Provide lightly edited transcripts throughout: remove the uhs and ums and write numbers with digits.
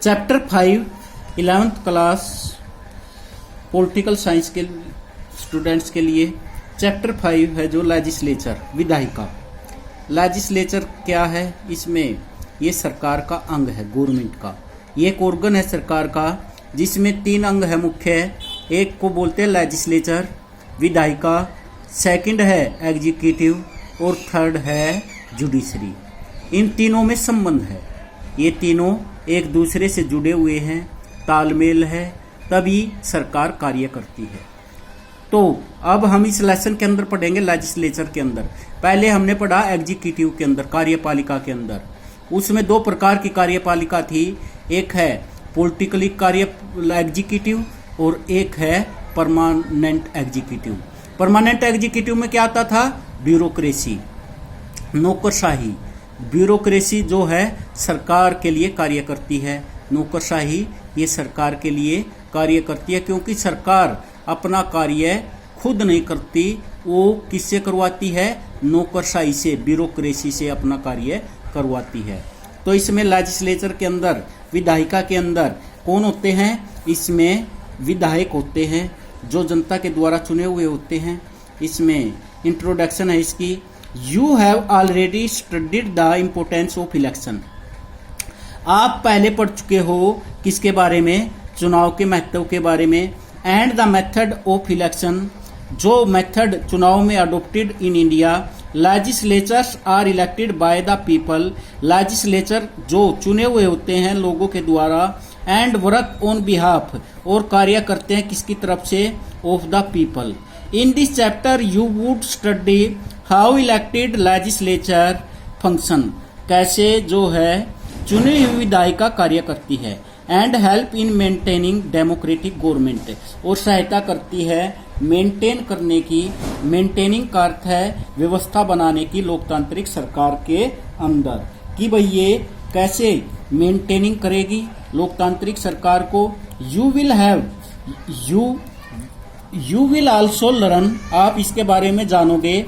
Chapter 5 11th class political science के students के लिए चैप्टर 5 है जो लेजिस्लेचर विधायिका। लेजिस्लेचर क्या है? इसमें ये सरकार का अंग है, गवर्नमेंट का। ये एक ऑर्गन है सरकार का जिसमें 3 अंग है मुख्य। एक को बोलते हैं लेजिस्लेचर विधायिका, सेकंड है एग्जीक्यूटिव और थर्ड है जुडिशरी। इन तीनों में संबंध है, ये तीनों एक दूसरे से जुड़े हुए हैं, तालमेल है, तभी सरकार कार्य करती है। तो अब हम इस लेसन के अंदर पढ़ेंगे लेजिस्लेचर के अंदर। पहले हमने पढ़ा एग्जीक्यूटिव के अंदर, कार्यपालिका के अंदर। उसमें 2 प्रकार की कार्यपालिका थी, एक है पॉलिटिकली कार्य एग्जीक्यूटिव और एक है परमानेंट एग्जीक्यूटिव। परमानेंट एग्जीक्यूटिव में क्या आता था? ब्यूरोक्रेसी, नौकरशाही। ब्यूरोक्रेसी जो है सरकार के लिए कार्य करती है, नौकरशाही ये सरकार के लिए कार्य करती है, क्योंकि सरकार अपना कार्य खुद नहीं करती, वो किससे करवाती है? नौकरशाही से, ब्यूरोक्रेसी से अपना कार्य करवाती है। तो इसमें लेजिस्लेचर के अंदर, विधायिका के अंदर कौन होते हैं? इसमें विधायक होते हैं जो जनता के द्वारा चुने हुए होते हैं। इसमें इंट्रोडक्शन है इसकी। You have already studied the importance of election. आप पहले पढ़ चुके हो किसके बारे में? चुनाव के महत्व के बारे में। And the method of election, जो मेथड चुनाव में adopted in India. Legislatures are elected by the people, legislature जो चुने हुए होते हैं लोगों के द्वारा। एंड वर्क ऑन बिहाफ, और कार्य करते हैं किसकी तरफ से? Of the people. In this chapter you would study how elected legislature function, कैसे जो है चुनी हुई विधायिका कार्य करती है। And help in maintaining democratic government, और सहायता करती है मेंटेन करने की। मेंटेनिंग का अर्थ है व्यवस्था बनाने की लोकतांत्रिक सरकार के अंदर, कि भाई ये कैसे मेंटेनिंग करेगी लोकतांत्रिक सरकार को। यू विल आल्सो लर्न, आप इसके बारे में जानोगे।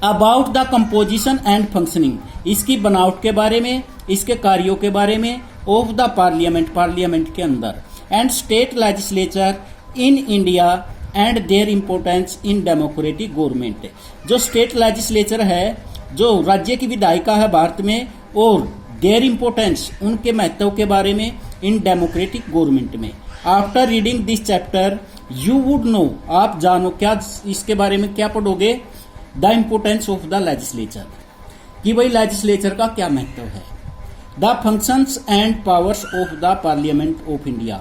About the composition and functioning, इसकी बनावट के बारे में, इसके कार्यों के बारे में। ऑफ द पार्लियामेंट, पार्लियामेंट के अंदर। And state legislature in India and there importance in democratic government, जो स्टेट लेजिस्लेचर है, जो राज्य की विधायिका है भारत में, और देयर इम्पोर्टेंस, उनके महत्व के बारे में इन डेमोक्रेटिक गवर्नमेंट में। After reading this chapter you would know, आप जानो क्या इसके बारे में क्या पढ़ोगे? The importance of the legislature, कि भाई लेजिस्लेचर का क्या महत्व है। The functions and powers of the parliament of India,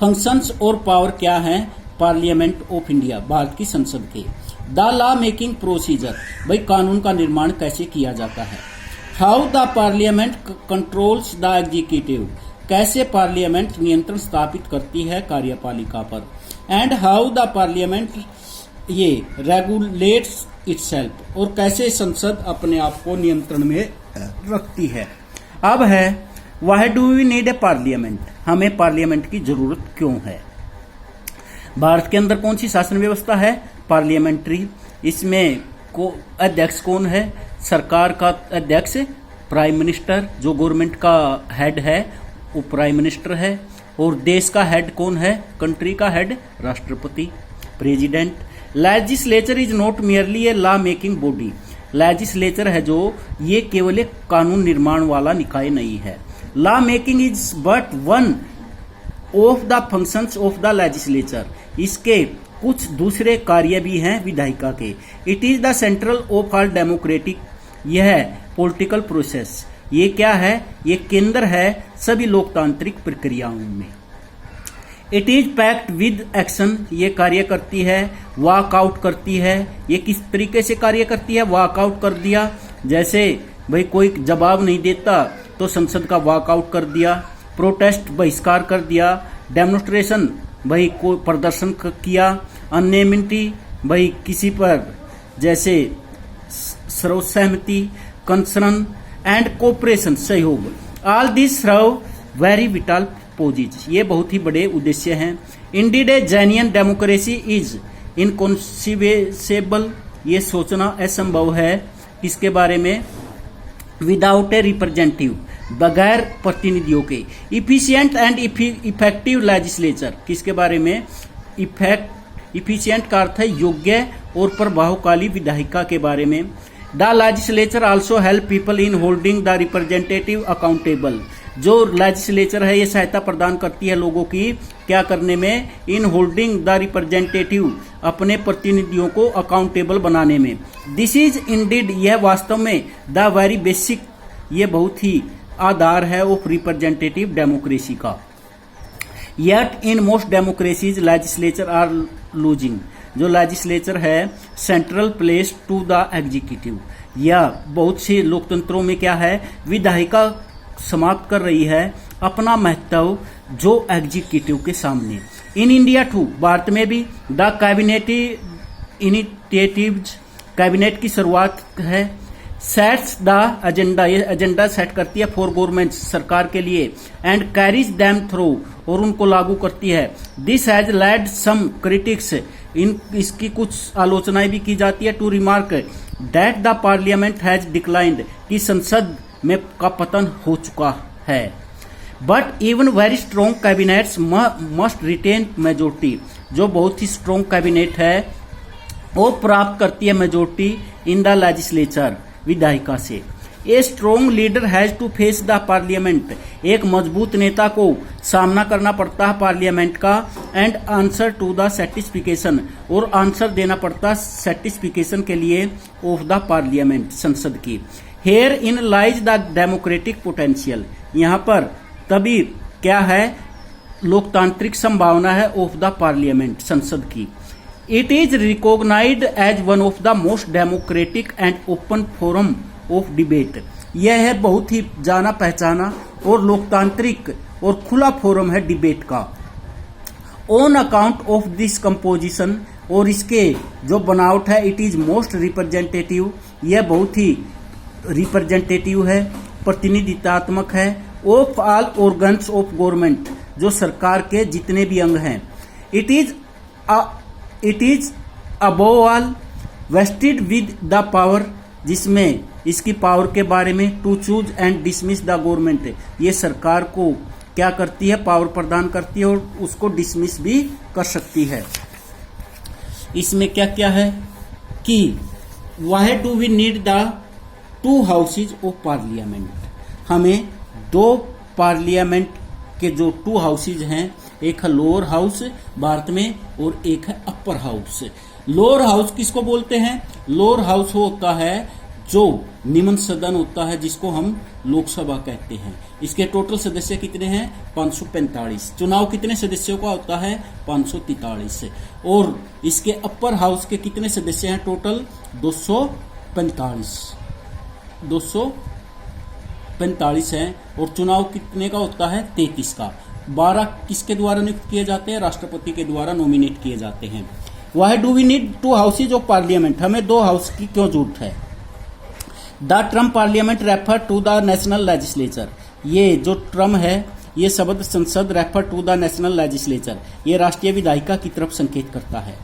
functions और पावर क्या है पार्लियामेंट ऑफ इंडिया, भारत की संसद के। द लॉ मेकिंग प्रोसीजर, भाई कानून का निर्माण कैसे किया जाता है। How the parliament controls the executive, कैसे पार्लियामेंट नियंत्रण स्थापित करती है कार्यपालिका पर। एंड हाउ द पार्लियामेंट ये रेगुलेट्स इटसेल्फ, और कैसे संसद अपने आप को नियंत्रण में रखती है। अब है why do we need a parliament, हमें पार्लियामेंट की जरूरत क्यों है। भारत के अंदर कौन सी शासन व्यवस्था है? पार्लियामेंट्री। इसमें अध्यक्ष कौन है? सरकार का अध्यक्ष प्राइम मिनिस्टर, जो गवर्नमेंट का हेड है वो प्राइम मिनिस्टर है। और देश का हेड कौन है? कंट्री का हेड राष्ट्रपति, president. Legislature is not merely a law making body, legislature है जो ये केवल एक कानून निर्माण वाला निकाय नहीं है। Law making is but one of the functions of the legislature, इसके कुछ दूसरे कार्य भी हैं विधायिका के। It is the central of all democratic, यह पॉलिटिकल प्रोसेस, ये क्या है? ये केंद्र है सभी लोकतांत्रिक प्रक्रियाओं में। It is packed with action, ये कार्य करती है, वॉकआउट करती है। ये किस तरीके से कार्य करती है? वॉकआउट कर दिया, जैसे भाई कोई जवाब नहीं देता तो संसद का वॉकआउट कर दिया। प्रोटेस्ट, बहिष्कार कर दिया। डेमोन्स्ट्रेशन, भाई कोई प्रदर्शन किया। अननेमिटी, भाई किसी पर जैसे सर्वसहमति। कंसर्न एंड कोऑपरेशन, सहयोग। All this serve very vital purposes, ये बहुत ही बड़े उद्देश्य हैं। Indeed a genuine democracy is inconceivable, ये सोचना असंभव है। इसके बारे में विदाउट ए रिप्रेजेंटेटिव, बगैर प्रतिनिधियों के। इफिशिएंट एंड इफेक्टिव लेजिस्लेचर किसके बारे में? इफिशिएंट का अर्थ है योग्य और प्रभावशाली विधायिका के बारे में। The legislature also help people in holding the representative accountable, जो लेजिस्लेचर है ये सहायता प्रदान करती है लोगों की क्या करने में? इन होल्डिंग द रिप्रेजेंटेटिव, अपने प्रतिनिधियों को अकाउंटेबल बनाने में। दिस इज इंडीड, यह वास्तव में द वेरी बेसिक, ये बहुत ही आधार है ऑफ रिप्रेजेंटेटिव डेमोक्रेसी का। Yet in most democracies legislature are losing, जो लेजिस्लेचर है central place to the executive, या बहुत से लोकतंत्रों में क्या है? विधायिका समाप्त कर रही है अपना महत्व जो एग्जीक्यूटिव के सामने। इन इंडिया टू, भारत में भी द कैबिनेट इनिशिएटिव्स, कैबिनेट की शुरुआत है। सेट्स द एजेंडा, ये एजेंडा सेट करती है फॉर गवर्नमेंट, सरकार के लिए। एंड कैरीज देम थ्रू, और उनको लागू करती है। This has led some critics, इसकी कुछ आलोचनाएं भी की जाती है। To remark that the parliament has declined, कि संसद में का पतन हो चुका है। But even very strong cabinets must retain majority, जो बहुत ही स्ट्रॉन्ग कैबिनेट है वो प्राप्त करती है मेजोरिटी इन द लेजिस्लेचर, विधायिका से। A strong leader has to face the parliament, एक मजबूत नेता को सामना करना पड़ता है पार्लियामेंट का। And answer to the satisfaction, और आंसर देना पड़ता है सेटिस्फिकेशन के लिए ऑफ द पार्लियामेंट, संसद की। Here in lies the democratic potential, यहाँ पर तभी क्या है? लोकतांत्रिक संभावना है ऑफ द पार्लियामेंट, संसद की। It is recognized as one of the most democratic and open forum of debate, यह है बहुत ही जाना पहचाना और लोकतांत्रिक और खुला फोरम है डिबेट का। On account of this composition, और इसके जो बनावट है, इट इज मोस्ट रिप्रेजेंटेटिव, यह बहुत ही रिप्रेजेंटेटिव है, प्रतिनिधित्वात्मक है। Of all organs of government, जो सरकार के जितने भी अंग हैं। It is above all vested with the power, जिसमें इसकी पावर के बारे में to choose and dismiss the government, ये सरकार को क्या करती है? पावर प्रदान करती है और उसको डिसमिस भी कर सकती है। इसमें क्या क्या है कि why do we need the two houses of parliament, हमें दो पार्लियामेंट के जो टू हाउसेज हैं, एक है लोअर हाउस भारत में और एक है अपर हाउस। लोअर हाउस किसको बोलते हैं? लोअर हाउस होता है जो निम्न सदन होता है, जिसको हम लोकसभा कहते हैं। इसके टोटल सदस्य कितने हैं? 545। चुनाव कितने सदस्यों का होता है? 543। और इसके अपर हाउस के कितने सदस्य हैं टोटल? 245 हैं। और चुनाव कितने का होता है? 33 का। 12 किसके द्वारा नियुक्त किए जाते हैं? राष्ट्रपति के द्वारा नॉमिनेट किए जाते हैं। Why do we need two houses of parliament, हमें दो हाउस की क्यों जरूरत है? The term parliament refer to the national legislature, ये जो टर्म है ये शब्द संसद refer to the national legislature, ये राष्ट्रीय विधायिका की तरफ संकेत करता है।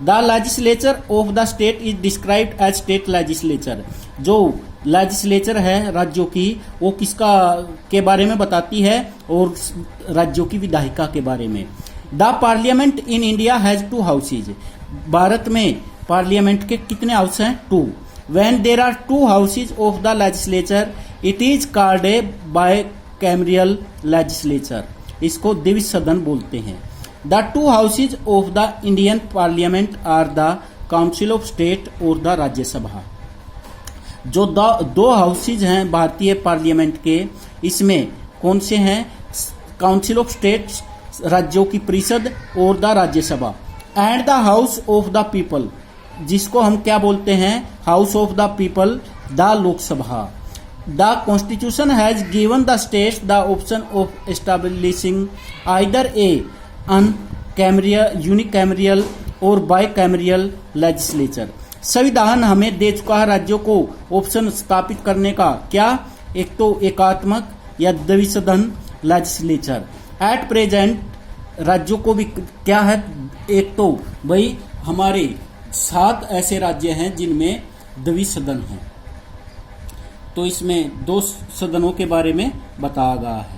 The legislature of the state is described as state legislature, जो लेजिस्लेचर है राज्यों की वो किसका के बारे में बताती है? और राज्यों की विधायिका के बारे में। The parliament in India has to houses, Bharat में पार्लियामेंट के कितने हाउस हैं? 2। When there are two houses of the legislature, it is called a bicameral legislature. इसको द्विसदन सदन बोलते हैं। The two houses of the Indian Parliament are the Council of State और the Rajya Sabha. जो दो हाउसेज हैं भारतीय पार्लियामेंट के, इसमें कौन से हैं? काउंसिल ऑफ स्टेट, राज्यों की परिषद, और the Rajya Sabha. And the house of the people, जिसको हम क्या बोलते हैं? House of the people, the Lok Sabha. The constitution has given the states the option of establishing either ए यूनिकैमरियल और बाइकैमरियल लेजिस्लेचर, संविधान हमें दे चुका है राज्यों को ऑप्शन स्थापित करने का, क्या? एक तो एकात्मक या द्विसदन लेजिस्लेचर। एट प्रेजेंट राज्यों को भी क्या है? एक तो भाई हमारे 7 ऐसे राज्य हैं जिनमें द्विसदन है। तो इसमें 2 सदनों के बारे में बताया गया है।